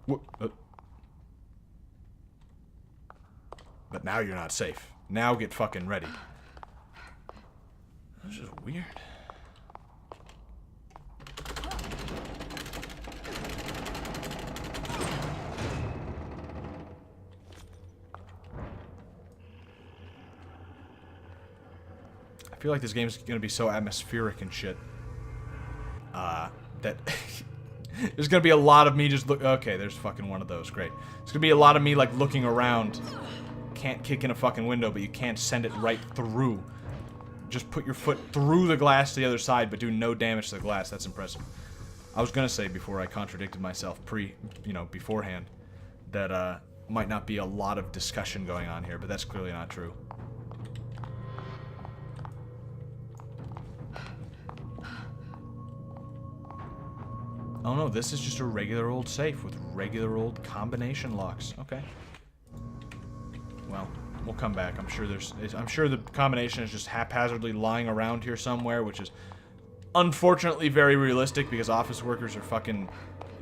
But now you're not safe. Now get fucking ready. That's just weird. I feel like this game's gonna be so atmospheric and shit. That there's gonna be a lot of me just look. Okay, there's fucking one of those. Great. There's gonna be a lot of me like looking around. Can't kick in a fucking window, but you can't send it right through. Just put your foot through the glass to the other side, but do no damage to the glass. That's impressive. I was gonna say before I contradicted myself beforehand, that might not be a lot of discussion going on here, but that's clearly not true. Oh no, this is just a regular old safe with regular old combination locks. Okay. Well, we'll come back. I'm sure the combination is just haphazardly lying around here somewhere, which is unfortunately very realistic because office workers are fucking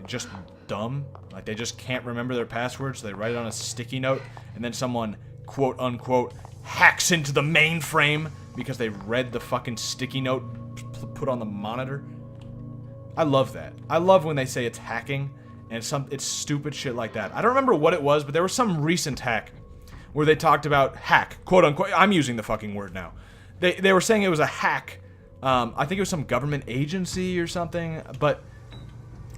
just dumb. Like, they just can't remember their passwords, so they write it on a sticky note, and then someone, quote unquote, hacks into the mainframe because they read the fucking sticky note put on the monitor. I love that. I love when they say it's hacking, and it's stupid shit like that. I don't remember what it was, but there was some recent hack where they talked about hack, quote unquote. I'm using the fucking word now. They were saying it was a hack. I think it was some government agency or something, but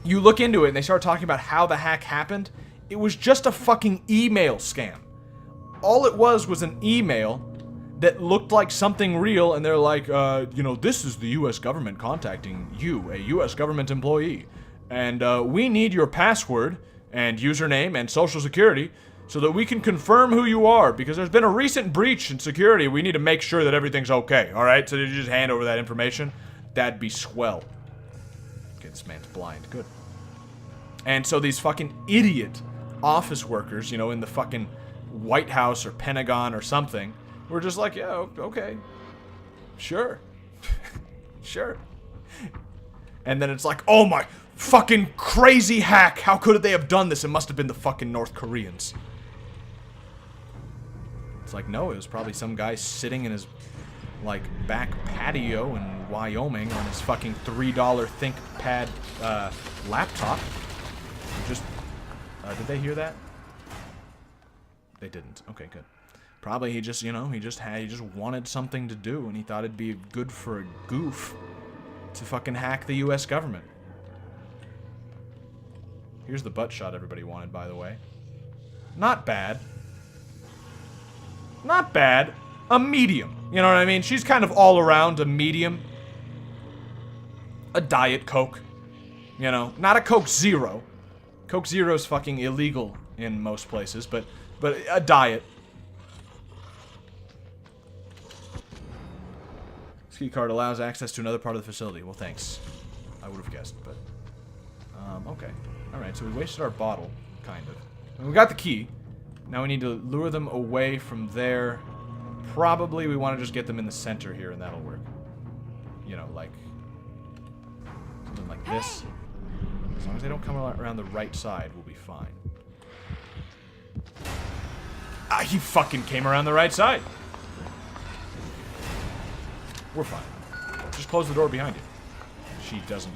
you look into it and they start talking about how the hack happened. It was just a fucking email scam. All it was an email that looked like something real, and they're like, this is the U.S. government contacting you, a U.S. government employee, and we need your password and username and social security so that we can confirm who you are, because there's been a recent breach in security. We need to make sure that everything's okay, alright? So did you just hand over that information? That'd be swell. Okay, this man's blind. Good. And so these fucking idiot office workers, in the fucking White House or Pentagon or something, we're just like, yeah, okay. Sure. Sure. And then it's like, oh my fucking crazy hack. How could they have done this? It must have been the fucking North Koreans. It's like, no, it was probably some guy sitting in his, like, back patio in Wyoming on his fucking $3 ThinkPad laptop. Just, did they hear that? They didn't. Okay, good. Probably he just, he just wanted something to do, and he thought it'd be good for a goof to fucking hack the U.S. government. Here's the butt shot everybody wanted, by the way. Not bad. Not bad. A medium. You know what I mean? She's kind of all around a medium. A Diet Coke. Not a Coke Zero. Coke Zero's fucking illegal in most places, but a diet. This key card allows access to another part of the facility. Well, thanks. I would have guessed, but... okay. Alright, so we wasted our bottle, kind of. And we got the key. Now we need to lure them away from there. Probably we want to just get them in the center here, and that'll work. Like... something like this. As long as they don't come around the right side, we'll be fine. Ah, he fucking came around the right side! We're fine. Just close the door behind you. She doesn't.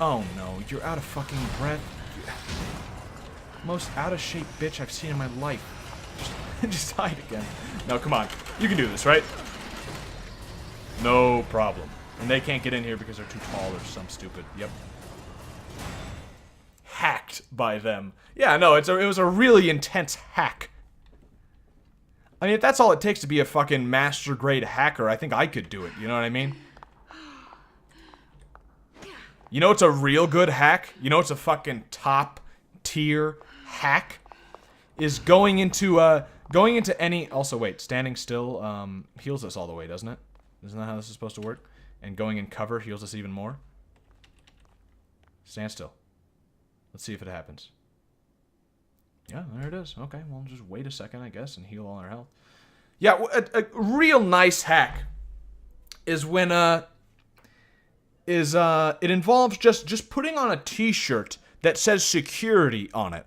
Oh no, you're out of fucking breath. Most out of shape bitch I've seen in my life. Just hide again. No, come on. You can do this, right? No problem. And they can't get in here because they're too tall or some stupid. Yep. Hacked by them. Yeah, no, it was a really intense hack. I mean, if that's all it takes to be a fucking master-grade hacker, I think I could do it, you know what I mean? You know it's a real good hack? You know it's a fucking top-tier hack? Is going into any... Also, wait, standing still, heals us all the way, doesn't it? Isn't that how this is supposed to work? And going in cover heals us even more? Stand still. Let's see if it happens. Yeah, there it is. Okay, well, just wait a second, I guess, and heal all our health. Yeah, a real nice hack is when, is it involves just putting on a t-shirt that says security on it,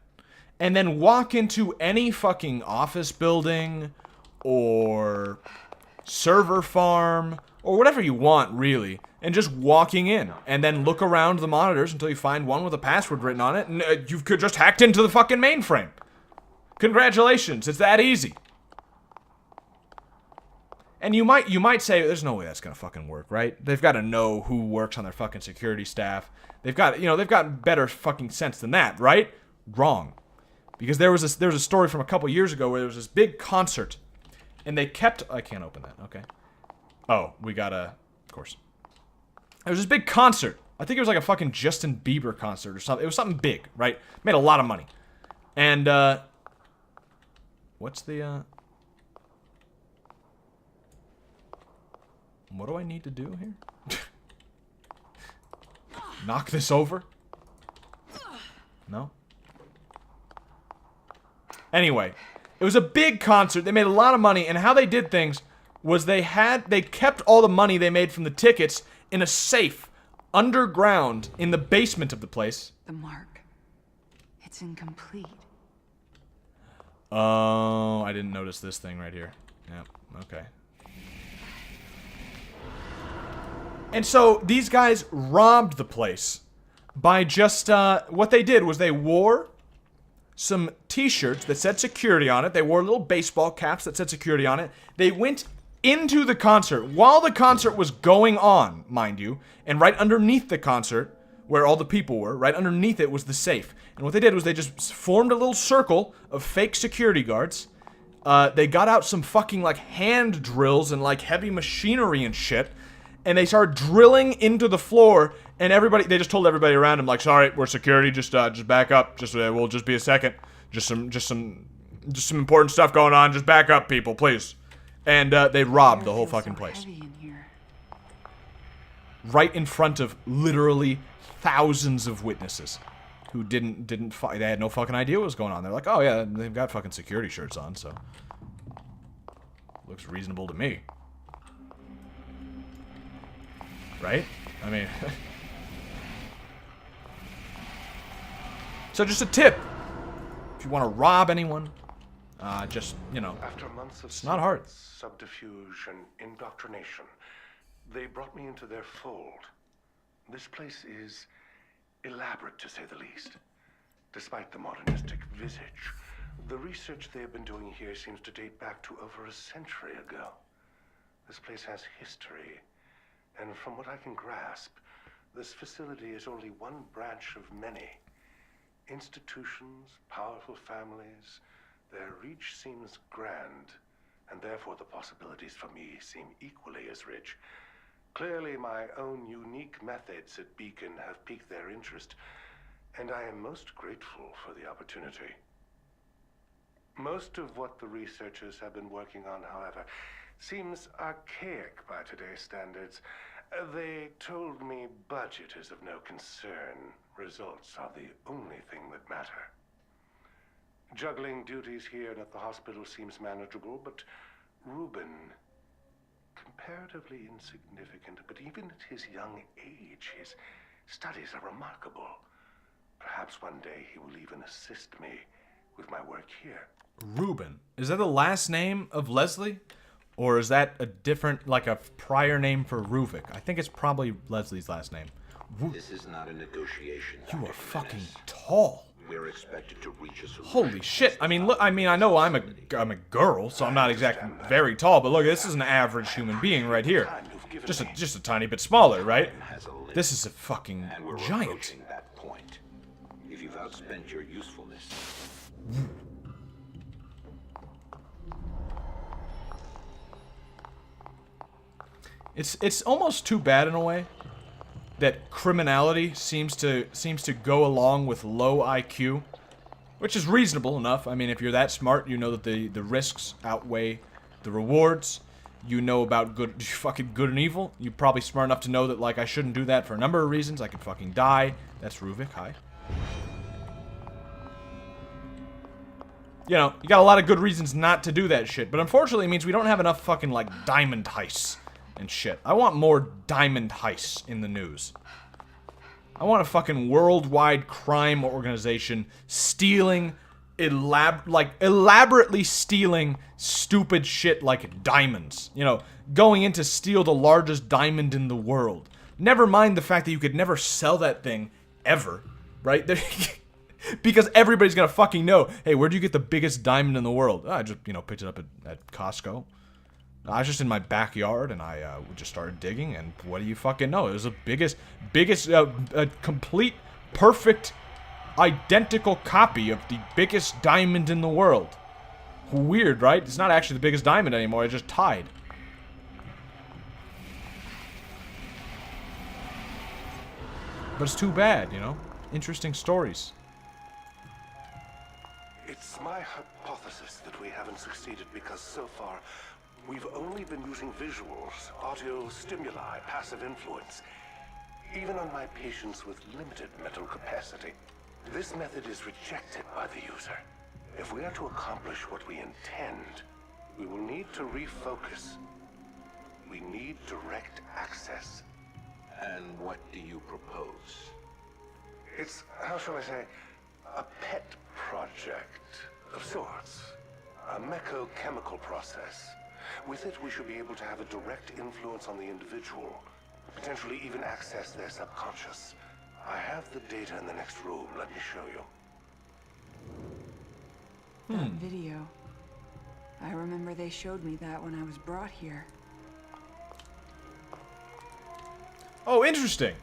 and then walk into any fucking office building or server farm or whatever you want, really, and just walking in, and then look around the monitors until you find one with a password written on it, and you've just hacked into the fucking mainframe. Congratulations, it's that easy. And you might say, there's no way that's gonna fucking work, right? They've got to know who works on their fucking security staff. They've got better fucking sense than that, right? Wrong. Because there was a story from a couple years ago where there was this big concert, and they kept... I can't open that, okay. Oh, we gotta... Of course. There was this big concert. I think it was like a fucking Justin Bieber concert or something. It was something big, right? Made a lot of money. And, what's the, what do I need to do here? Knock this over? No? Anyway, it was a big concert. They made a lot of money, and how they did things was they kept all the money they made from the tickets in a safe underground in the basement of the place. The mark. It's incomplete. Oh, I didn't notice this thing right here. Yep, okay. And so these guys robbed the place by just, what they did was they wore some t-shirts that said security on it. They wore little baseball caps that said security on it. They went into the concert while the concert was going on, mind you, and right underneath the concert, where all the people were, right underneath it was the safe. And what they did was they just formed a little circle of fake security guards. They got out some fucking, like, hand drills and, like, heavy machinery and shit, and they started drilling into the floor, and they just told everybody around them, like, sorry, we're security, just back up, we'll just be a second, just some important stuff going on, just back up, people, please. And, they robbed the whole fucking place. Right in front of literally thousands of witnesses who they had no fucking idea what was going on. They're like, oh yeah, they've got fucking security shirts on, so looks reasonable to me. Right? I mean... So just a tip. If you want to rob anyone, just, you know, after months of it's not hard. Subterfuge and indoctrination, they brought me into their fold. This place is elaborate, to say the least. Despite the modernistic visage, the research they have been doing here seems to date back to over a century ago. This place has history, and from what I can grasp, this facility is only one branch of many. Institutions, powerful families, their reach seems grand, and therefore the possibilities for me seem equally as rich. Clearly, my own unique methods at Beacon have piqued their interest, and I am most grateful for the opportunity. Most of what the researchers have been working on, however, seems archaic by today's standards. They told me budget is of no concern. Results are the only thing that matter. Juggling duties here and at the hospital seems manageable, but Reuben, comparatively insignificant, but even at his young age, his studies are remarkable. Perhaps one day he will even assist me with my work here. Reuben. Is that the last name of Leslie? Or is that a different, like a prior name for Ruvik? I think it's probably Leslie's last name. This is not a negotiation. You are fucking tall. We're expected to reach a solution. Holy shit. I mean, look, I know I'm a girl, so I'm not exactly very tall, but look, this is an average human being right here. Just a tiny bit smaller, right? This is a fucking and we're giant. approaching that point. If you've outspent your usefulness. It's almost too bad in a way that criminality seems to go along with low IQ, which is reasonable enough. I mean, if you're that smart, you know that the risks outweigh the rewards. You know about fucking good and evil. You're probably smart enough to know that, like, I shouldn't do that for a number of reasons. I could fucking die. That's Ruvik. Hi. You know, you got a lot of good reasons not to do that shit, but unfortunately it means we don't have enough fucking, like, diamond heists and shit. I want more diamond heists in the news. I want a fucking worldwide crime organization stealing, elaborately stealing stupid shit like diamonds. You know, going in to steal the largest diamond in the world. Never mind the fact that you could never sell that thing ever, right? Because everybody's gonna fucking know, hey, where'd you get the biggest diamond in the world? Oh, I just, you know, picked it up at Costco. I was just in my backyard, and I just started digging, and what do you fucking know? It was the biggest, complete, perfect, identical copy of the biggest diamond in the world. Weird, right? It's not actually the biggest diamond anymore, it's just tied. But it's too bad, you know? Interesting stories. It's my hypothesis that we haven't succeeded because so far we've only been using visuals, audio stimuli, passive influence, even on my patients with limited mental capacity. This method is rejected by the user. If we are to accomplish what we intend, we will need to refocus. We need direct access. And what do you propose? It's, how shall I say, a pet project of sorts. A mecho-chemical process. With it, we should be able to have a direct influence on the individual, potentially even access their subconscious. I have the data in the next room. Let me show you. That video. I remember they showed me that when I was brought here. Oh, interesting.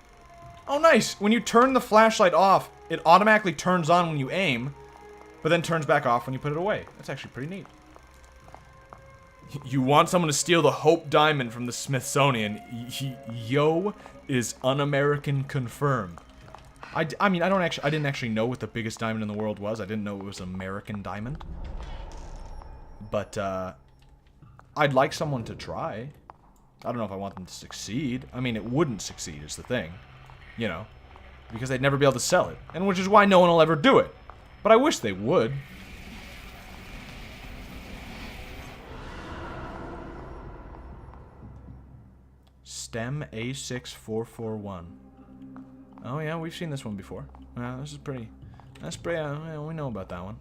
Oh, nice. When you turn the flashlight off, it automatically turns on when you aim, but then turns back off when you put it away. That's actually pretty neat. You want someone to steal the Hope Diamond from the Smithsonian. Yo is un-American confirmed. I mean, I didn't actually know what the biggest diamond in the world was. I didn't know it was an American diamond. But, I'd like someone to try. I don't know if I want them to succeed. I mean, it wouldn't succeed is the thing. You know. Because they'd never be able to sell it. And which is why no one will ever do it. But I wish they would. STEM A6441. Oh yeah, we've seen this one before. This is pretty... That's pretty... yeah, we know about that one.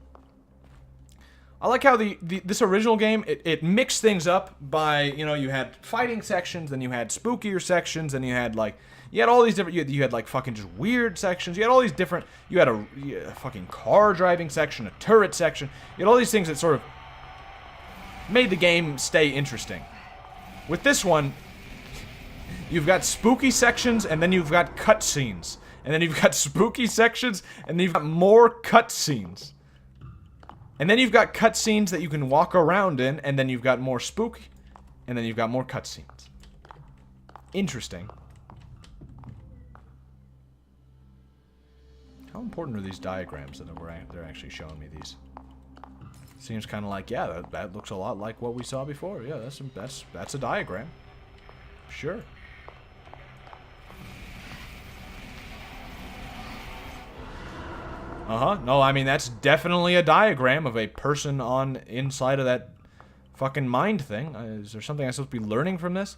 I like how this original game, it mixed things up by, you know, you had fighting sections, then you had spookier sections, and you had, like... You had all these different... You had like, fucking just weird sections. You had all these different... You had a fucking car driving section, a turret section. You had all these things that sort of... made the game stay interesting. With this one... You've got spooky sections, and then you've got cutscenes. And then you've got spooky sections, and then you've got more cutscenes. And then you've got cutscenes that you can walk around in, and then you've got more spook, and then you've got more cutscenes. Interesting. How important are these diagrams that they're actually showing me these? Seems kind of like, yeah, that looks a lot like what we saw before. Yeah, that's a diagram. Sure. No, I mean, that's definitely a diagram of a person on inside of that fucking mind thing. Is there something I'm supposed to be learning from this?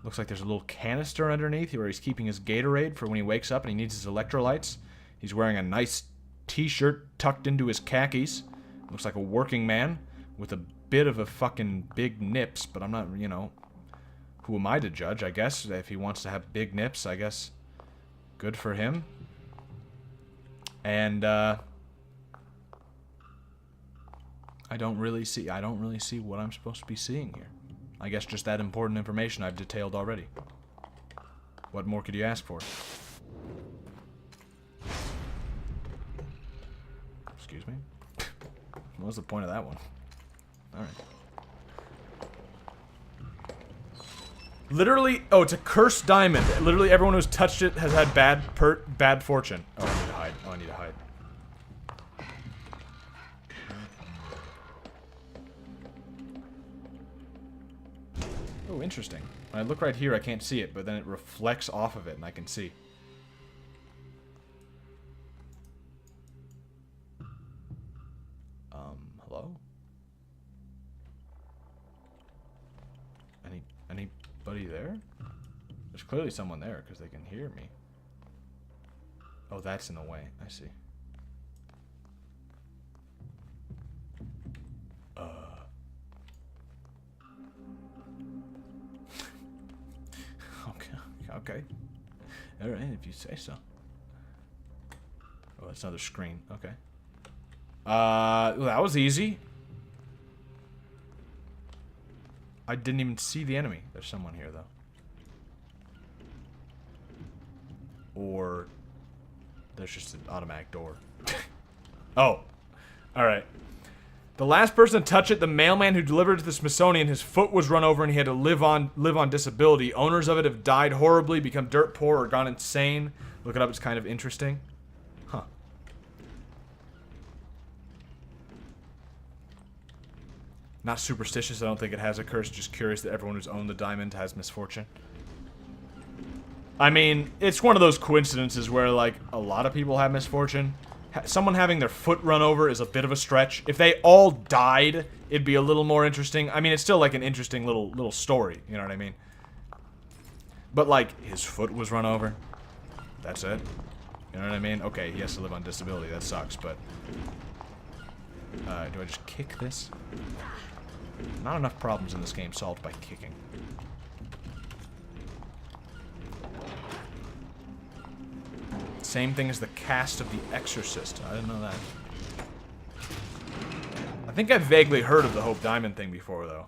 Looks like there's a little canister underneath where he's keeping his Gatorade for when he wakes up and he needs his electrolytes. He's wearing a nice t-shirt tucked into his khakis. Looks like a working man with a bit of a fucking big nips, but I'm not, you know, who am I to judge, I guess? If he wants to have big nips, I guess good for him. And, I don't really see what I'm supposed to be seeing here. I guess just that important information I've detailed already. What more could you ask for? Excuse me? What was the point of that one? Alright. Literally, oh, it's a cursed diamond. Literally everyone who's touched it has had bad fortune. Oh, I need to hide. Oh, I need to hide. Oh, interesting. When I look right here, I can't see it, but then it reflects off of it, and I can see. Hello? anybody there? There's clearly someone there because they can hear me. Oh, that's in the way. I see. Okay. Alright, if you say so. Oh, that's another screen. Okay. Well, that was easy. I didn't even see the enemy. There's someone here, though. Or there's just an automatic door. Oh. Alright. The last person to touch it, the mailman who delivered it to the Smithsonian, his foot was run over and he had to live on disability. Owners of it have died horribly, become dirt poor, or gone insane. Look it up, it's kind of interesting. Huh. Not superstitious, I don't think it has a curse, just curious that everyone who's owned the diamond has misfortune. I mean, it's one of those coincidences where, like, a lot of people have misfortune. Someone having their foot run over is a bit of a stretch. If they all died, it'd be a little more interesting. I mean, it's still like an interesting little story, you know what I mean? But like, his foot was run over. That's it. You know what I mean? Okay, he has to live on disability. That sucks, but... do I just kick this? Not enough problems in this game solved by kicking. Same thing as the cast of The Exorcist. I didn't know that. I think I've vaguely heard of the Hope Diamond thing before, though.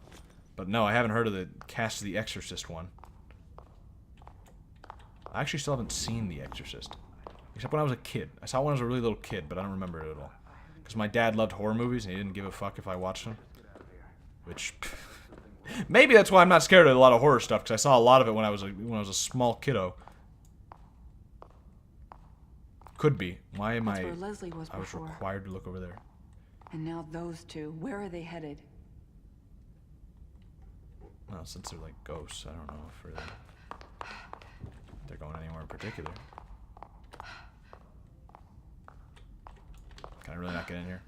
But no, I haven't heard of the cast of The Exorcist one. I actually still haven't seen The Exorcist. Except when I was a kid. I saw it when I was a really little kid, but I don't remember it at all. Because my dad loved horror movies, and he didn't give a fuck if I watched them. Which... maybe that's why I'm not scared of a lot of horror stuff, because I saw a lot of it when I was a small kiddo. Could be. Why am That's where Leslie was I was before. required to look over there. And now those two, where are they headed? Well, since they're like ghosts, I don't know if they're going anywhere in particular. Can I really not get in here?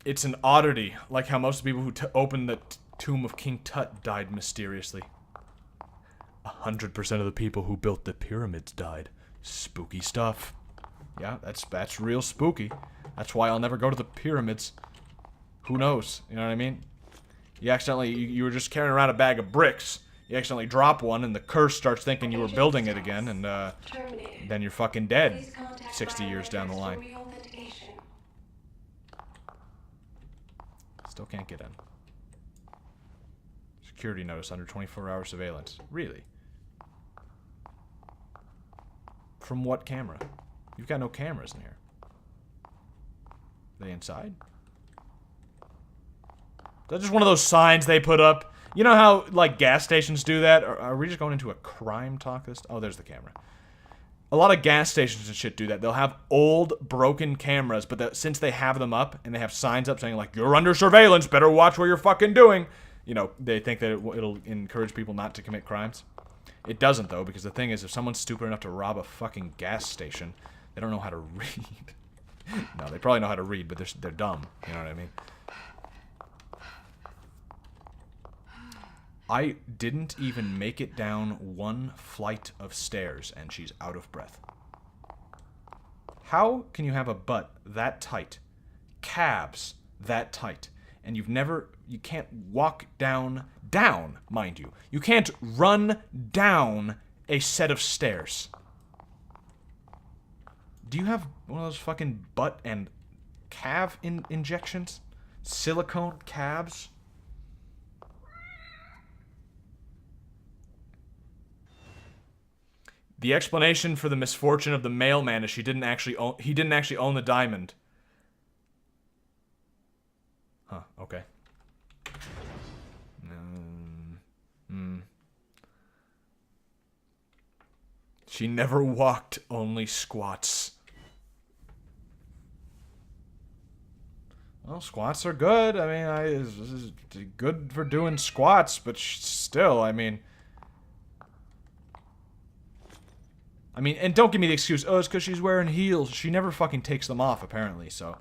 It's an oddity, like how most people who opened the tomb of King Tut died mysteriously. 100% of the people who built the pyramids died. Spooky stuff. Yeah, that's real spooky. That's why I'll never go to the pyramids. Who knows? You know what I mean? You accidentally, you were just carrying around a bag of bricks. You accidentally drop one, and the curse starts thinking you were building it again, and then you're fucking dead 60 years down the line. Still can't get in. Security notice under 24-hour surveillance. Really? From what camera? You've got no cameras in here. Are they inside? Is that just one of those signs they put up? You know how, like, gas stations do that? Are we just going into a crime talk this? Oh, there's the camera. A lot of gas stations and shit do that. They'll have old, broken cameras, but since they have them up, and they have signs up saying, like, you're under surveillance, better watch what you're fucking doing, you know, they think that it'll encourage people not to commit crimes. It doesn't, though, because the thing is, if someone's stupid enough to rob a fucking gas station, they don't know how to read. No, they probably know how to read, but they're dumb. You know what I mean? I didn't even make it down one flight of stairs, and she's out of breath. How can you have a butt that tight, calves that tight, and you can't walk down, mind you. You can't run down a set of stairs. Do you have one of those fucking butt and calf injections? Silicone calves? The explanation for the misfortune of the mailman is he didn't actually own the diamond. Huh, okay. She never walked, only squats. Well, squats are good. I mean, it's good for doing squats, but still, I mean, and don't give me the excuse, oh, it's because she's wearing heels. She never fucking takes them off, apparently, so.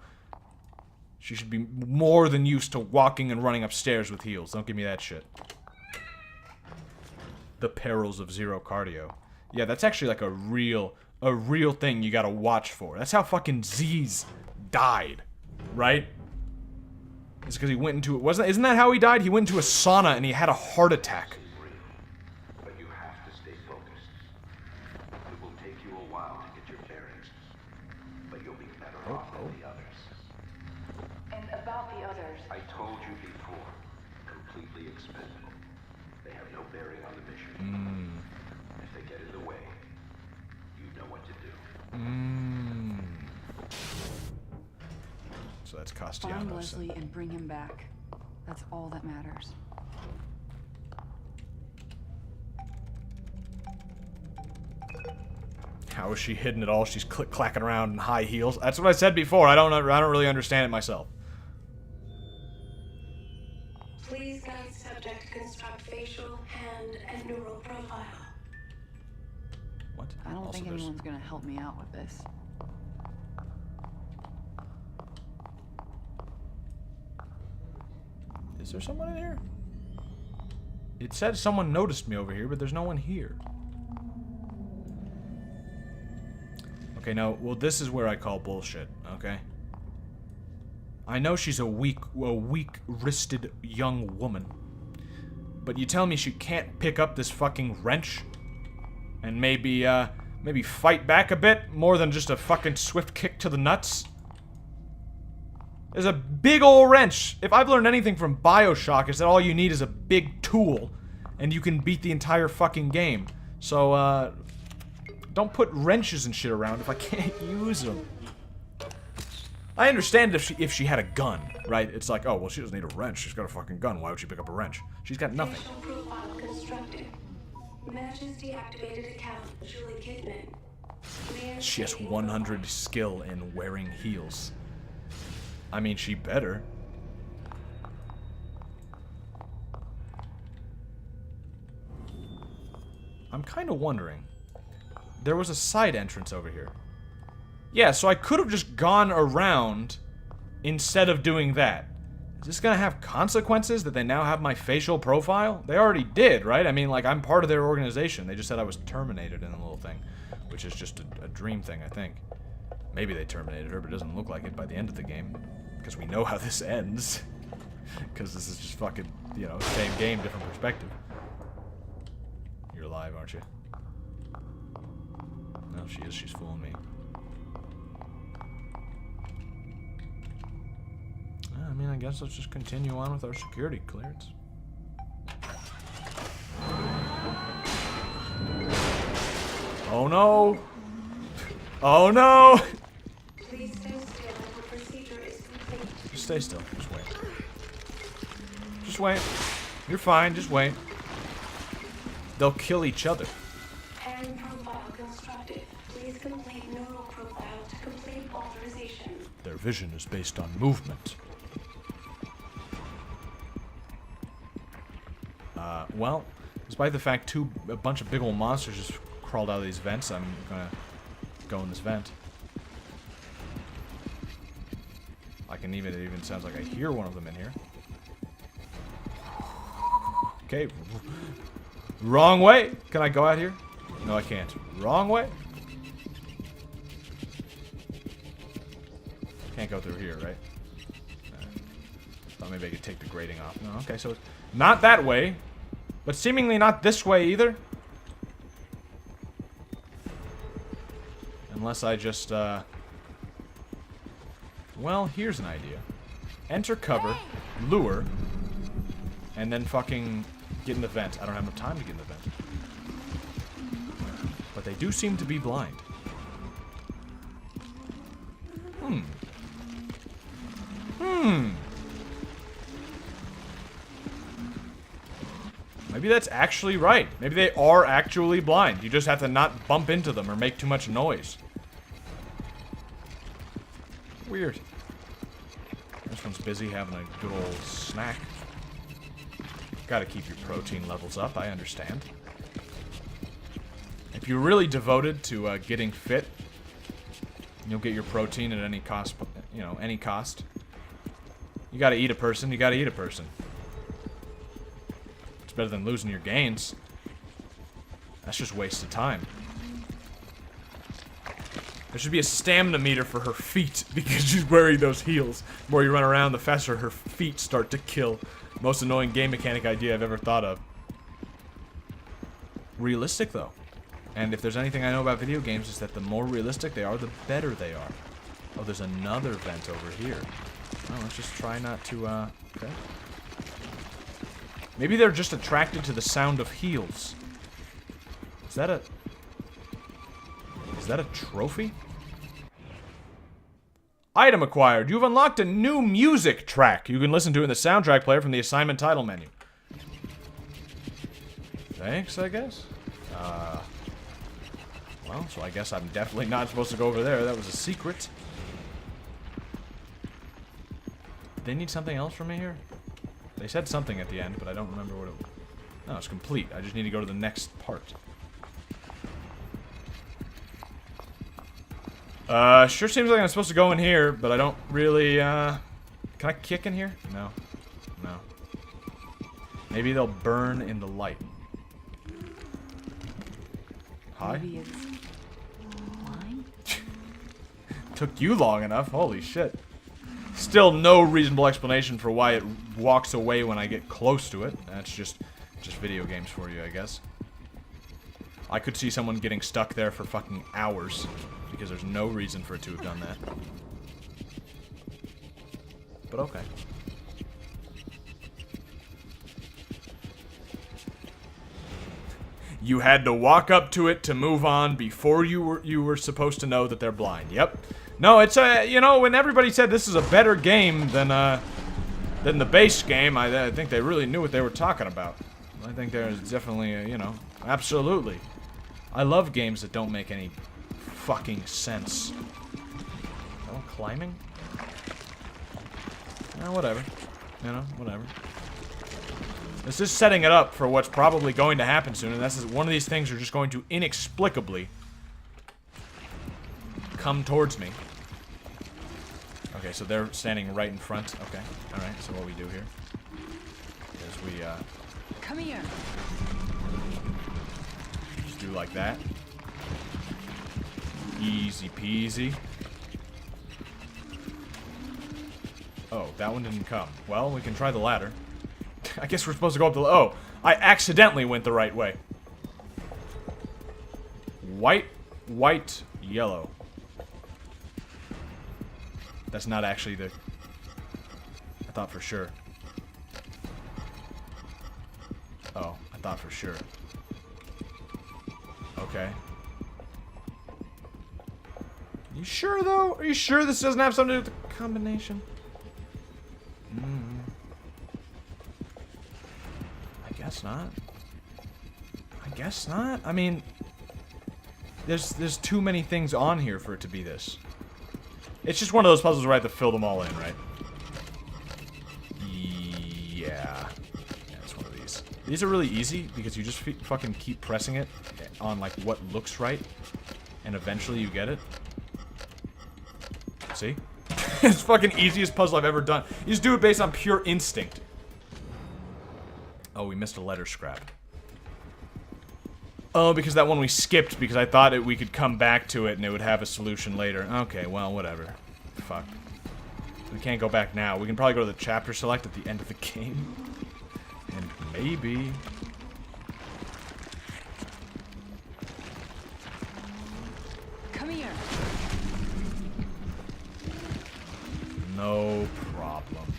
She should be more than used to walking and running upstairs with heels. Don't give me that shit. The perils of zero cardio. Yeah, that's actually like a real thing you gotta watch for. That's how fucking Z's died, right? It's because he went into it. Isn't that how he died? He went into a sauna and he had a heart attack. But you have to stay focused. It will take you a while to get your bearings, but you'll be better off than the others. And about the others. I told you before, completely expendable. They have no bearing on the mission. If they get in the way, you know what to do. So that's Find Castellanos. Leslie and bring him back. That's all that matters. How is she hidden at all? She's clacking around in high heels. That's what I said before. I don't really understand it myself. Please guide subject to construct facial, hand, and neural profile. What? I don't think there's- anyone's gonna help me out with this. Is there someone in here? It said someone noticed me over here, but there's no one here. Okay, now, well, this is where I call bullshit, okay? I know she's a weak-wristed young woman. But you tell me she can't pick up this fucking wrench? And maybe fight back a bit? More than just a fucking swift kick to the nuts? There's a big ol' wrench. If I've learned anything from BioShock, it's that all you need is a big tool, and you can beat the entire fucking game. So, don't put wrenches and shit around if I can't use them. I understand if she had a gun, right? It's like, oh, well, she doesn't need a wrench. She's got a fucking gun. Why would she pick up a wrench? She's got nothing. Facial profile constructed. Matches deactivated account Julie Kidman. She has 100 skill in wearing heels. I mean, she better. I'm kind of wondering. There was a side entrance over here. Yeah, so I could have just gone around instead of doing that. Is this gonna have consequences that they now have my facial profile? They already did, right? I mean, like, I'm part of their organization. They just said I was terminated in the little thing, which is just a dream thing, I think. Maybe they terminated her, but it doesn't look like it by the end of the game. Because we know how this ends. Because this is just fucking, you know, same game, different perspective. You're alive, aren't you? No, she is. She's fooling me. I mean, I guess let's just continue on with our security clearance. Oh no! Oh no! Please stay still until procedure is complete. Just stay still. Just wait. Just wait. You're fine. Just wait. They'll kill each other. Hand profile constructed. Please complete neural profile to complete authorization. Their vision is based on movement. Well, despite the fact a bunch of big old monsters just crawled out of these vents, I'm gonna go in this vent. It even sounds like I hear one of them in here. Okay. Wrong way! Can I go out here? No, I can't. Wrong way? Can't go through here, right? Thought maybe I could take the grating off. No, okay, so it's not that way, but seemingly not this way either. Unless I just, well, here's an idea. Enter cover, lure, and then fucking get in the vent. I don't have enough time to get in the vent. But they do seem to be blind. Maybe that's actually right. Maybe they are actually blind. You just have to not bump into them or make too much noise. Weird. This one's busy having a good old snack. Gotta keep your protein levels up, I understand. If you're really devoted to getting fit, you'll get your protein at any cost, you know, any cost. You gotta eat a person, you gotta eat a person. It's better than losing your gains. That's just wasted time. There should be a stamina meter for her feet because she's wearing those heels. The more you run around, the faster her feet start to kill. Most annoying game mechanic idea I've ever thought of. Realistic, though. And if there's anything I know about video games, is that the more realistic they are, the better they are. Oh, there's another vent over here. Oh, let's just try not to, okay. Maybe they're just attracted to the sound of heels. Is that a trophy? Item acquired. You've unlocked a new music track. You can listen to it in the soundtrack player from the assignment title menu. Thanks, I guess. Well, so I guess I'm definitely not supposed to go over there. That was a secret. They need something else from me here? They said something at the end, but I don't remember what it was. No, it's complete. I just need to go to the next part. Sure seems like I'm supposed to go in here, but I don't really, Can I kick in here? No. No. Maybe they'll burn in the light. Hi? Maybe it's wine? Took you long enough. Holy shit. Still no reasonable explanation for why it walks away when I get close to it. That's just video games for you, I guess. I could see someone getting stuck there for fucking hours, because there's no reason for it to have done that. But okay. You had to walk up to it to move on before you were supposed to know that they're blind. Yep. No, it's you know, when everybody said this is a better game than the base game, I think they really knew what they were talking about. I think there's definitely you know, absolutely. I love games that don't make any fucking sense. Oh, climbing? Whatever. You know, whatever. This is setting it up for what's probably going to happen soon, and that's one of these things are just going to inexplicably come towards me. Okay, so they're standing right in front. Okay, alright, so what we do here is we, Come here. just do like that. Easy peasy. Oh, that one didn't come. Well, we can try the ladder. I guess we're supposed to go up the... Oh, I accidentally went the right way. White, white, yellow. That's not actually the... I thought for sure. Oh, I thought for sure. Okay. You sure, though? Are you sure this doesn't have something to do with the combination? I guess not. I guess not. I mean, there's too many things on here for it to be this. It's just one of those puzzles where I have to fill them all in, right? Yeah. Yeah, it's one of these. These are really easy because you just fucking keep pressing it on, like, what looks right. And eventually you get it. See? It's fucking easiest puzzle I've ever done. You just do it based on pure instinct. Oh, we missed a letter scrap. Oh, because that one we skipped because I thought we could come back to it and it would have a solution later. Okay, well, whatever. Fuck. We can't go back now. We can probably go to the chapter select at the end of the game. And maybe... Come here. No problem.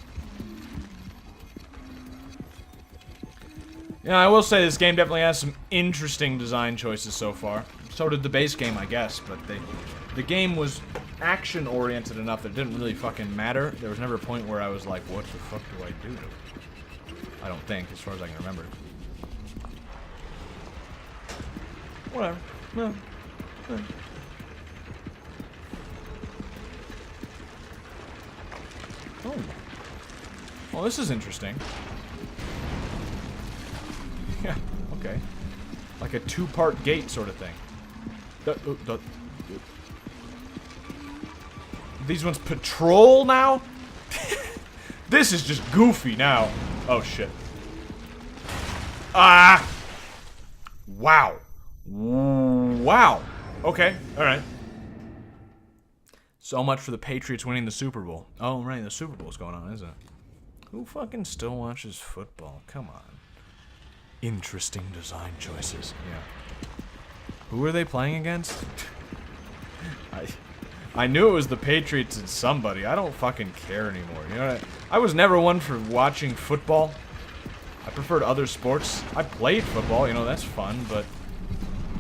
Yeah, I will say this game definitely has some interesting design choices so far. So did the base game, I guess, but the game was action-oriented enough that it didn't really fucking matter. There was never a point where I was like, what the fuck do I do? I don't think, as far as I can remember. Whatever. No. No. Oh. Well, this is interesting. Yeah, okay. Like a two-part gate sort of thing. These ones patrol now? This is just goofy now. Oh, shit. Ah! Wow. Wow. Okay, alright. So much for the Patriots winning the Super Bowl. Oh, right, the Super Bowl's going on, isn't it? Who fucking still watches football? Come on. Interesting design choices. Yeah. Who are they playing against? I knew it was the Patriots and somebody. I don't fucking care anymore. You know what? I was never one for watching football. I preferred other sports. I played football, you know, that's fun, but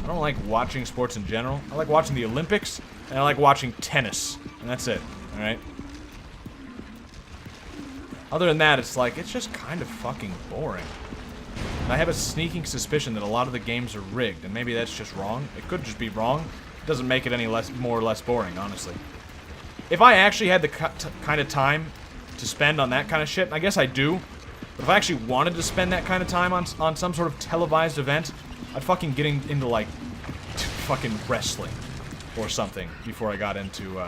I don't like watching sports in general. I like watching the Olympics, and I like watching tennis, and that's it, alright? Other than that, it's like, it's just kind of fucking boring. And I have a sneaking suspicion that a lot of the games are rigged, and maybe that's just wrong. It could just be wrong. It doesn't make it any more or less boring, honestly. If I actually had the kind of time to spend on that kind of shit, I guess I do. But if I actually wanted to spend that kind of time on some sort of televised event, I'd fucking get into, like, fucking wrestling or something before I got into,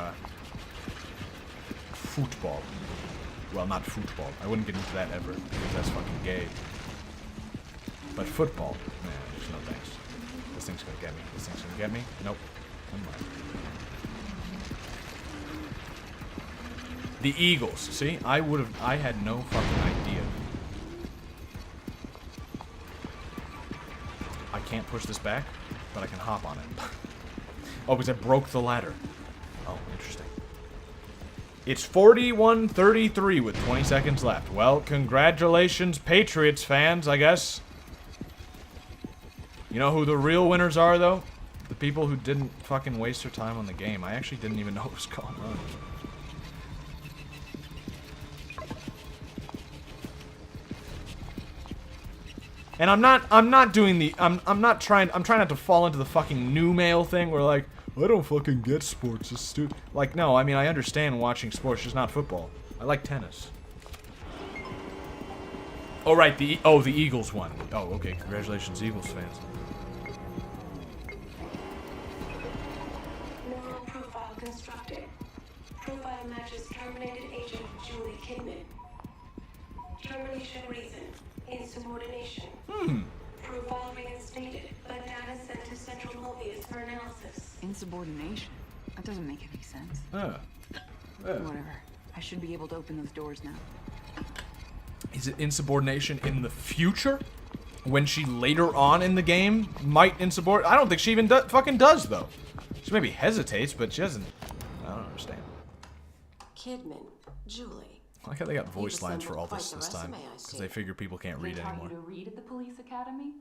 football. Well, not football. I wouldn't get into that ever, because that's fucking gay. But football, nah, there's no thanks. This thing's gonna get me. This thing's gonna get me? Nope. Never mind. The Eagles. See? I had no fucking idea. I can't push this back, but I can hop on it. Oh, because I broke the ladder. Oh, interesting. It's 41-33 with 20 seconds left. Well, congratulations, Patriots fans, I guess. You know who the real winners are, though? The people who didn't fucking waste their time on the game. I actually didn't even know what was going on. And I'm trying not to fall into the fucking new mail thing where, like, I don't fucking get sports, it's stupid. Like, no, I mean, I understand watching sports, just not football. I like tennis. Oh, right, the Eagles won. Oh, okay, congratulations, Eagles fans. Neural profile constructed. Profile matches terminated agent Julie Kidman. Termination reason: insubordination. Profile reinstated, but data sent to Central Mobius for analysis. Insubordination? That doesn't make any sense. Whatever. I should be able to open those doors now. Is it insubordination in the future? When she later on in the game might insubordinate? I don't think she even fucking does, though. She maybe hesitates, but she doesn't. I don't understand. Kidman, Julie. I like how they got voice You've lines for all assembled this quite this the time. resume, I Because see. they figure people can't read They taught anymore. you to read at the police academy?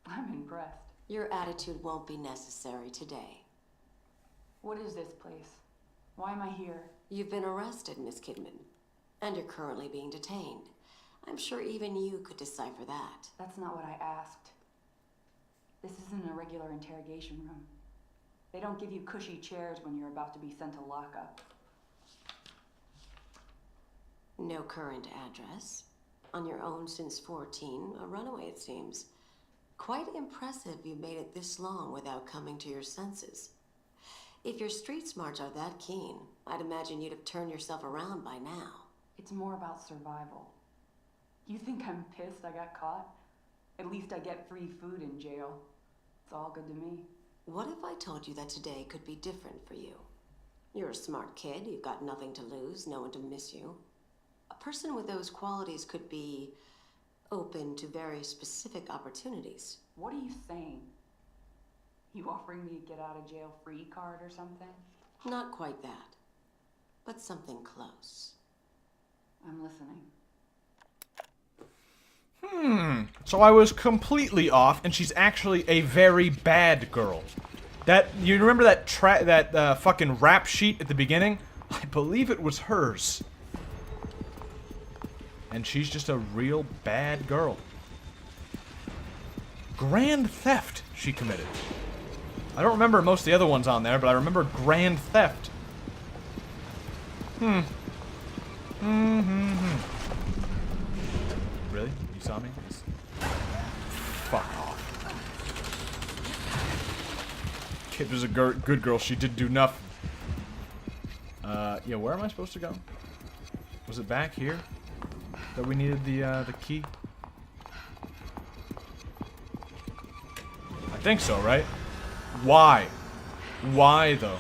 I'm impressed. Your attitude won't be necessary today. What is this place? Why am I here? You've been arrested, Miss Kidman, and you're currently being detained. I'm sure even you could decipher that. That's not what I asked. This isn't a regular interrogation room. They don't give you cushy chairs when you're about to be sent to lockup. No current address. On your own since 14, a runaway it seems. Quite impressive you made it this long without coming to your senses. If your street smarts are that keen, I'd imagine you'd have turned yourself around by now. It's more about survival. You think I'm pissed I got caught? At least I get free food in jail. It's all good to me. What if I told you that today could be different for you? You're a smart kid, you've got nothing to lose, no one to miss you. A person with those qualities could be open to very specific opportunities. What are you saying? You offering me a get out of jail free card or something? Not quite that, but something close. I'm listening. So I was completely off, and she's actually a very bad girl. You remember that fucking rap sheet at the beginning? I believe it was hers. And she's just a real bad girl. Grand theft she committed. I don't remember most of the other ones on there, but I remember grand theft. Really? You saw me? Fuck off. Kid was a good girl. She did do nothing. Yeah, where am I supposed to go? Was it back here? that we needed the key? I think so, right? Why? Why, though?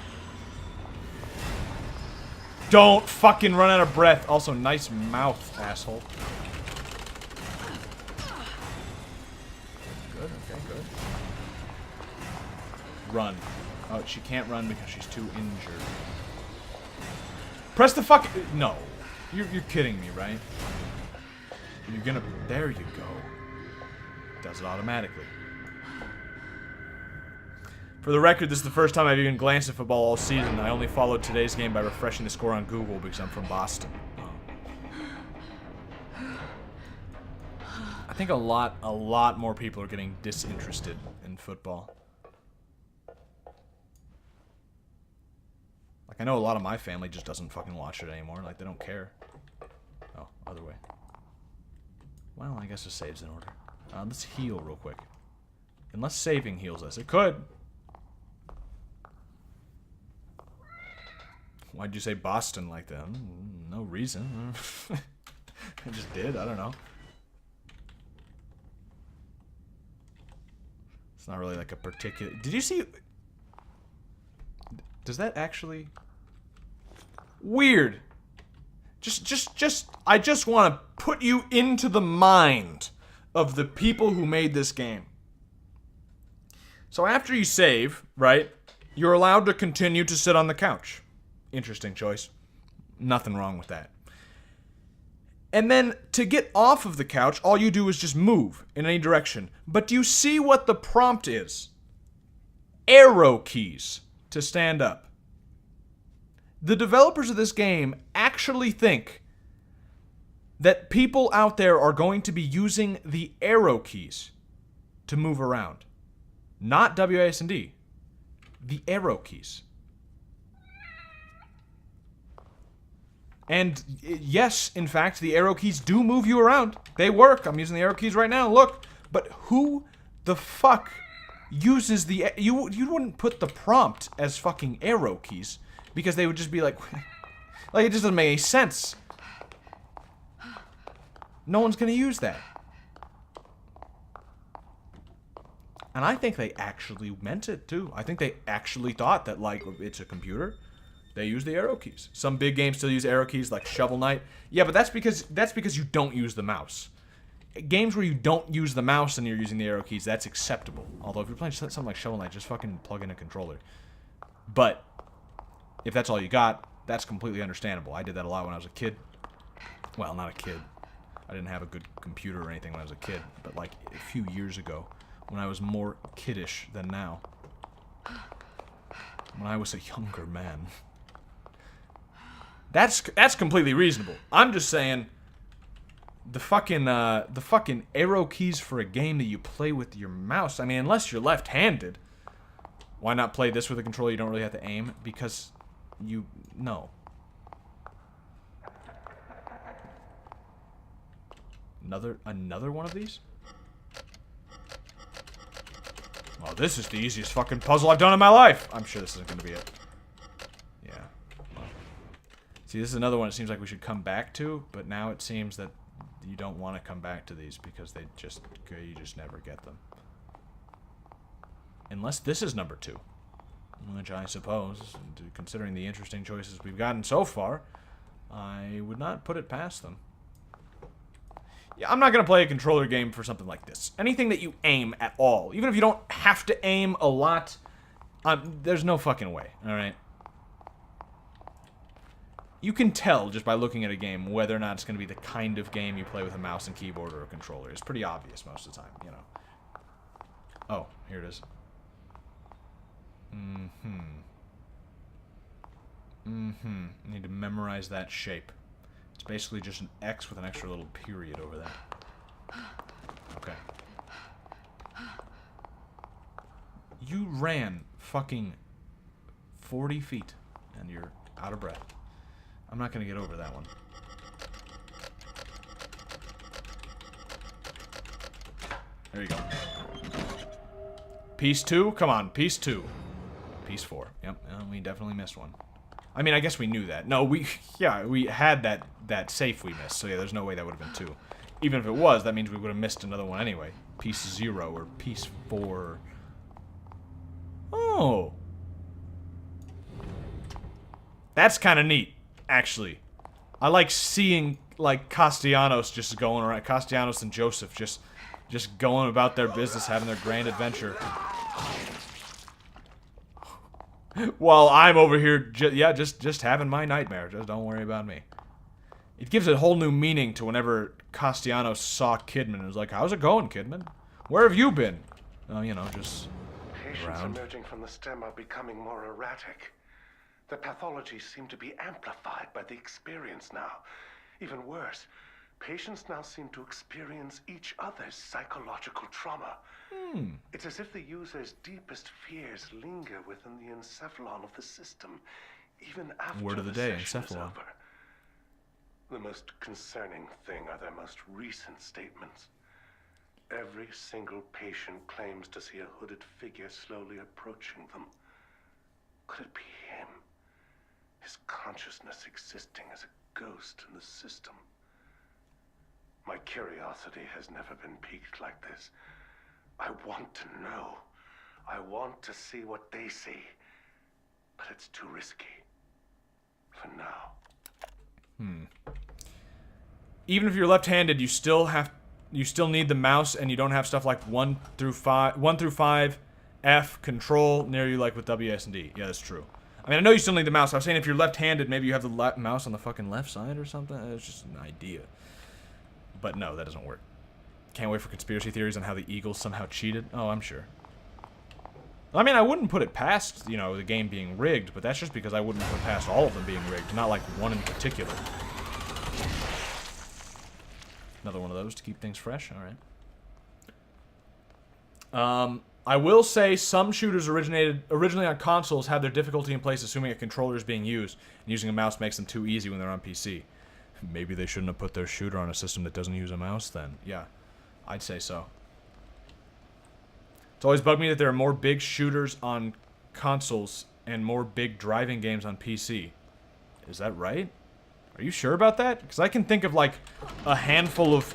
Don't fucking run out of breath. Also, nice mouth, asshole. Good, okay, good. Run. Oh, she can't run because she's too injured. Press the fuck... No. You're kidding me, right? You're gonna... There you go. Does it automatically. For the record, this is the first time I've even glanced at football all season. I only followed today's game by refreshing the score on Google because I'm from Boston. I think a lot more people are getting disinterested in football. Like, I know a lot of my family just doesn't fucking watch it anymore. Like, they don't care. Oh, other way. Well, I guess the save's in order. Let's heal real quick. Unless saving heals us. It could. Why'd you say Boston like that? No reason. I just did. I don't know. It's not really like a particular... Did you see... Does that actually... Weird. I just want to put you into the mind of the people who made this game. So after you save, right, you're allowed to continue to sit on the couch. Interesting choice. Nothing wrong with that. And then to get off of the couch, all you do is just move in any direction. But do you see what the prompt is? Arrow keys to stand up. The developers of this game actually think that people out there are going to be using the arrow keys to move around. Not WASD. The arrow keys. And yes, in fact, the arrow keys do move you around. They work. I'm using the arrow keys right now. Look. But who the fuck uses the... You wouldn't put the prompt as fucking arrow keys. Because they would just be like... Like, it just doesn't make any sense. No one's going to use that. And I think they actually meant it, too. I think they actually thought that, like, it's a computer. They use the arrow keys. Some big games still use arrow keys, like Shovel Knight. Yeah, but that's because you don't use the mouse. Games where you don't use the mouse and you're using the arrow keys, that's acceptable. Although if you're playing something like Shovel Knight, just fucking plug in a controller. But if that's all you got, that's completely understandable. I did that a lot when I was a kid. Well, not a kid. I didn't have a good computer or anything when I was a kid. But like a few years ago, when I was more kiddish than now. When I was a younger man. That's completely reasonable. I'm just saying the fucking arrow keys for a game that you play with your mouse. I mean, unless you're left-handed, why not play this with a controller? You don't really have to aim because no. Another one of these? Well, this is the easiest fucking puzzle I've done in my life. I'm sure this isn't going to be it. Yeah. Well. See, this is another one it seems like we should come back to, but now it seems that you don't want to come back to these because you just never get them. Unless this is number 2. Which I suppose, considering the interesting choices we've gotten so far, I would not put it past them. Yeah, I'm not going to play a controller game for something like this. Anything that you aim at all, even if you don't have to aim a lot, there's no fucking way, alright? You can tell just by looking at a game whether or not it's going to be the kind of game you play with a mouse and keyboard or a controller. It's pretty obvious most of the time, you know. Oh, here it is. I need to memorize that shape. It's basically just an X with an extra little period over that. Okay. You ran fucking 40 feet and you're out of breath. I'm not gonna get over that one. There you go. Piece 2? Come on, piece 2. Piece 4. Yep, we definitely missed one. I mean, I guess we knew that. No, we had that safe we missed. So yeah, there's no way that would have been 2. Even if it was, that means we would have missed another one anyway. Piece 0 or piece 4. Oh. That's kind of neat, actually. I like seeing, like, Castellanos just going around. Castellanos and Joseph just going about their business, having their grand adventure. While I'm over here, just having my nightmare. Just don't worry about me. It gives a whole new meaning to whenever Castellanos saw Kidman and was like, how's it going, Kidman? Where have you been? Oh, you know, just Patients around. emerging from the stem are becoming more erratic. The pathologies seem to be amplified by the experience now. Even worse, patients now seem to experience each other's psychological trauma. It's as if the user's deepest fears linger within the encephalon of the system, even after Word of the the day, session is encephalon. over. The most concerning thing are their most recent statements. Every single patient claims to see a hooded figure slowly approaching them. Could it be him? His consciousness existing as a ghost in the system. My curiosity has never been piqued like this. I want to know. I want to see what they see. But it's too risky. For now. Even if you're left-handed, you still need the mouse, and you don't have stuff like 1 through 5, F, control near you like with W, S, and D. Yeah, that's true. I mean, I know you still need the mouse. I was saying if you're left-handed, maybe you have the mouse on the fucking left side or something. It's just an idea. But no, that doesn't work. Can't wait for conspiracy theories on how the Eagles somehow cheated. Oh, I'm sure. I mean, I wouldn't put it past, you know, the game being rigged, but that's just because I wouldn't put past all of them being rigged, not like one in particular. Another one of those to keep things fresh. All right. I will say some shooters originally on consoles had their difficulty in place assuming a controller is being used, and using a mouse makes them too easy when they're on PC. Maybe they shouldn't have put their shooter on a system that doesn't use a mouse then. Yeah, I'd say so. It's always bugged me that there are more big shooters on consoles and more big driving games on PC. Is that right? Are you sure about that? Because I can think of like a handful of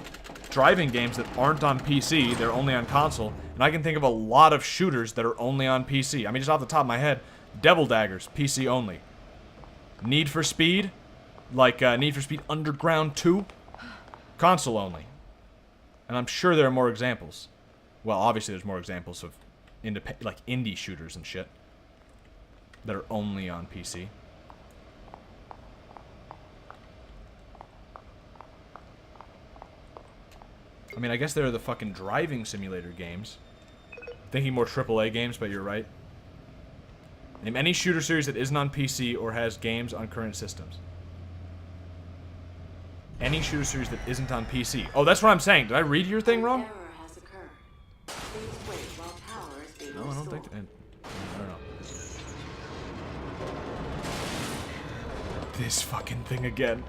driving games that aren't on PC, they're only on console, and I can think of a lot of shooters that are only on PC. I mean, just off the top of my head, Devil Daggers, PC only. Need for Speed, like Need for Speed Underground 2, console only. And I'm sure there are more examples. Well, obviously there's more examples of like indie shooters and shit that are only on PC. I mean, I guess there are the fucking driving simulator games. Thinking more AAA games, but you're right. Name any shooter series that isn't on PC or has games on current systems. Any shooter series that isn't on PC. Oh, that's what I'm saying. Did I read your thing wrong? Error has occurred. Please wait while power is being No, I don't restored. think... I don't know. This fucking thing again.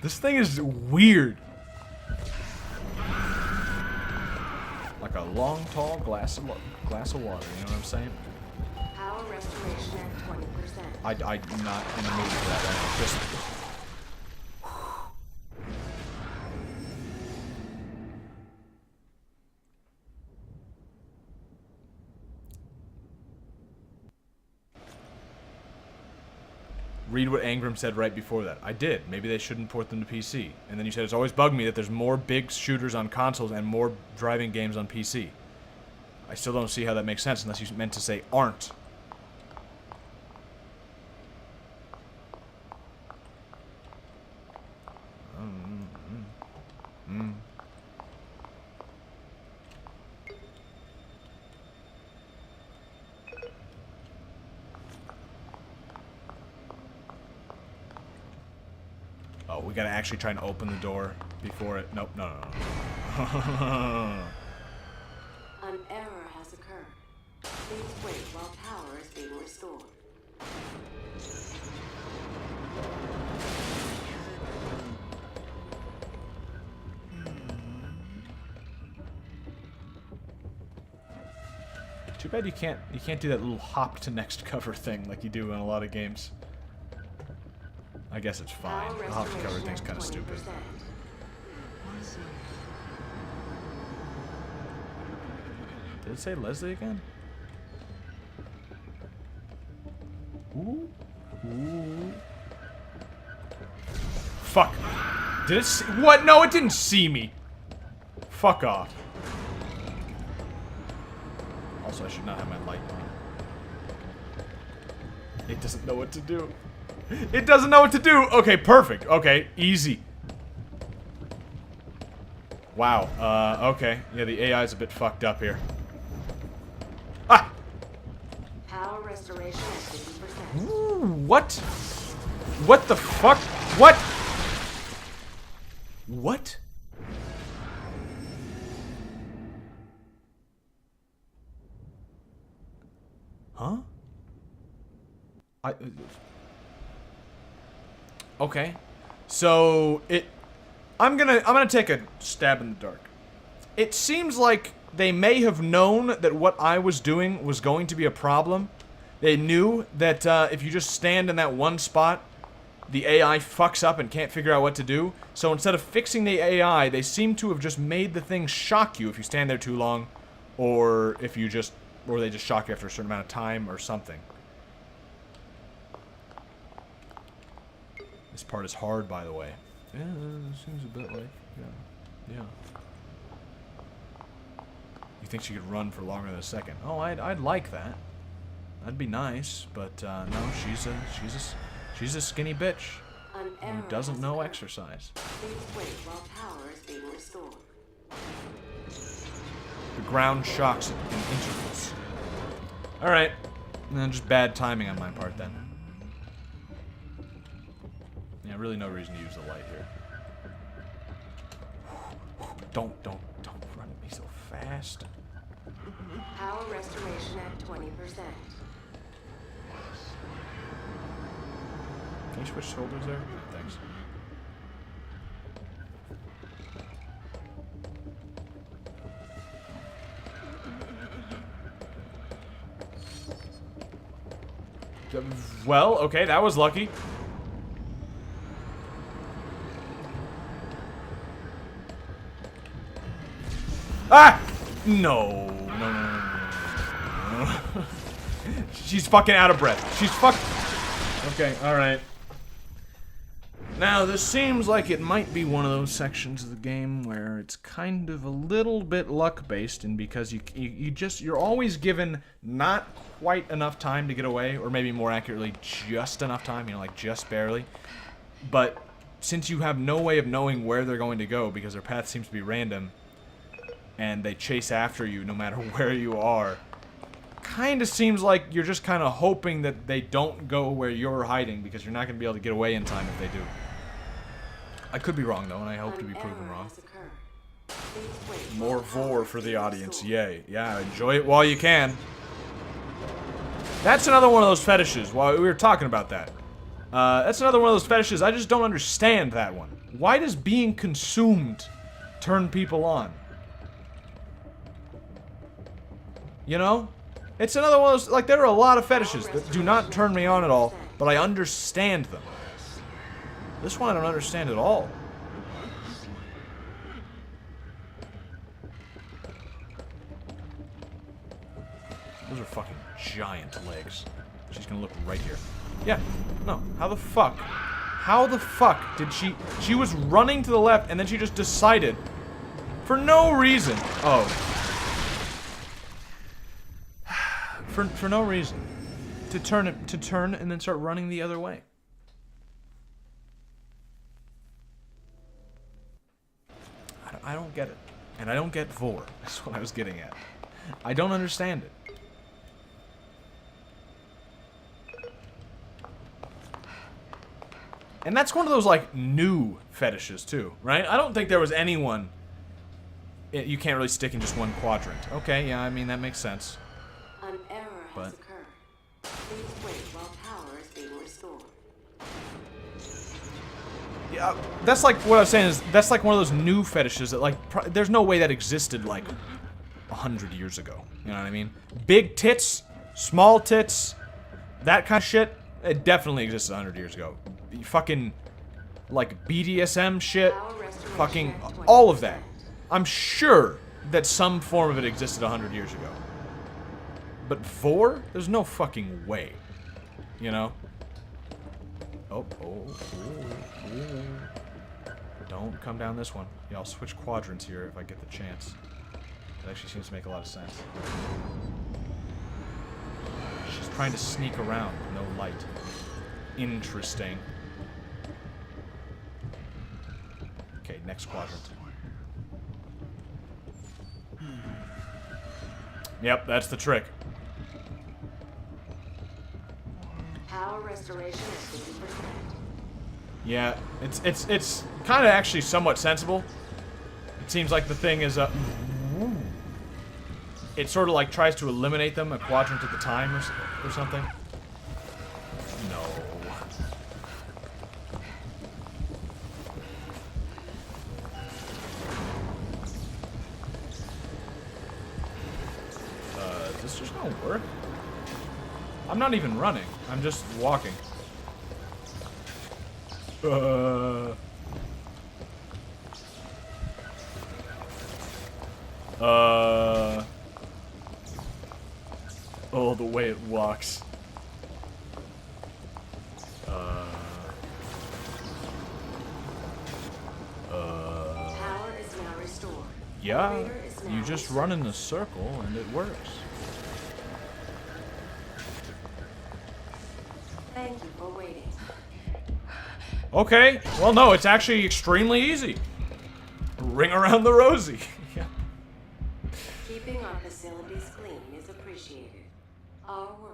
This thing is weird. Like a long, tall glass of water. You know what I'm saying? Power restoration at 20%. I'm not in the mood for that right now. Just... Read what Angram said right before that. I did. Maybe they shouldn't port them to PC. And then you said it's always bugged me that there's more big shooters on consoles and more driving games on PC. I still don't see how that makes sense unless you meant to say aren't. Oh, we gotta actually try and open the door before it... Nope, no. An error has occurred. Please wait while power is being restored. Too bad you can't do that little hop to next cover thing like you do in a lot of games. I guess it's fine. The hop to cover thing's kind of stupid. Did it say Leslie again? Ooh. Ooh. Fuck. Did it see— what? No, it didn't see me. Fuck off. Also, I should not have my light on. It doesn't know what to do. It doesn't know what to do! Okay, perfect. Okay, easy. Wow, okay. Yeah, the AI is a bit fucked up here. Ah! Power restoration at 50%. Ooh, what? What the fuck? What? What? Huh? Okay. So I'm gonna take a stab in the dark. It seems like they may have known that what I was doing was going to be a problem. They knew that if you just stand in that one spot, the AI fucks up and can't figure out what to do. So instead of fixing the AI, they seem to have just made the thing shock you if you stand there too long, or if you just, or they just shock you after a certain amount of time or something. This part is hard, by the way. Yeah, it seems a bit like, yeah. You think she could run for longer than a second? Oh, I'd like that. That'd be nice, but no, she's a skinny bitch who doesn't know exercise. Please wait while power is being restored. The ground shocks in intervals. All right, and then just bad timing on my part then. Yeah, really no reason to use the light here. Don't run at me so fast. Power restoration at 20%. Can you switch shoulders there? Thanks. Well, okay, that was lucky. Ah! No. She's fucking out of breath. She's Okay, alright. Now, this seems like it might be one of those sections of the game where it's kind of a little bit luck-based, and because you're always given not quite enough time to get away, or maybe more accurately, just enough time, you know, like just barely. But since you have no way of knowing where they're going to go, because their path seems to be random, and they chase after you no matter where you are, kind of seems like you're just kind of hoping that they don't go where you're hiding, because you're not going to be able to get away in time if they do. I could be wrong, though, and I hope to be proven wrong. More vor for the audience, yay. Yeah, enjoy it while you can. That's another one of those fetishes, while we were talking about that. That's another one of those fetishes, I just don't understand that one. Why does being consumed turn people on? You know? It's another one of those, like, there are a lot of fetishes that do not turn me on at all, but I understand them. This one I don't understand at all. Those are fucking giant legs. She's gonna look right here. Yeah, no, how the fuck? How the fuck did she was running to the left and then she just decided, for no reason, for no reason, to turn and then start running the other way. I don't get it. And I don't get vor. That's what I was getting at. I don't understand it. And that's one of those, like, new fetishes, too, right? I don't think there was anyone... You can't really stick in just one quadrant. Okay, yeah, I mean, that makes sense. An error has occurred. Please wait while power is being restored. Yeah, that's like what I was saying is that's like one of those new fetishes that like there's no way that existed like 100 years ago. You know what I mean? Big tits, small tits, that kind of shit, it definitely existed 100 years ago. Fucking, like, BDSM shit, fucking, all of that. I'm sure that some form of it existed 100 years ago. But vor? There's no fucking way. You know? Oh. Don't come down this one. Yeah, I'll switch quadrants here if I get the chance. That actually seems to make a lot of sense. She's trying to sneak around. No light. Interesting. Okay, next quadrant. Yep, that's the trick. Power restoration at 50%. Yeah, it's kind of actually somewhat sensible. It seems like the thing is it sort of like tries to eliminate them a quadrant at the time or something. No. Is this just gonna work? I'm not even running. I'm just walking. Oh, the way it walks. Power is now restored. Yeah, Elevator is now you just run in a circle and it works. Thank you for waiting. Okay, well no, it's actually extremely easy. Ring around the rosy. Yeah. Keeping our facilities clean is appreciated. Our work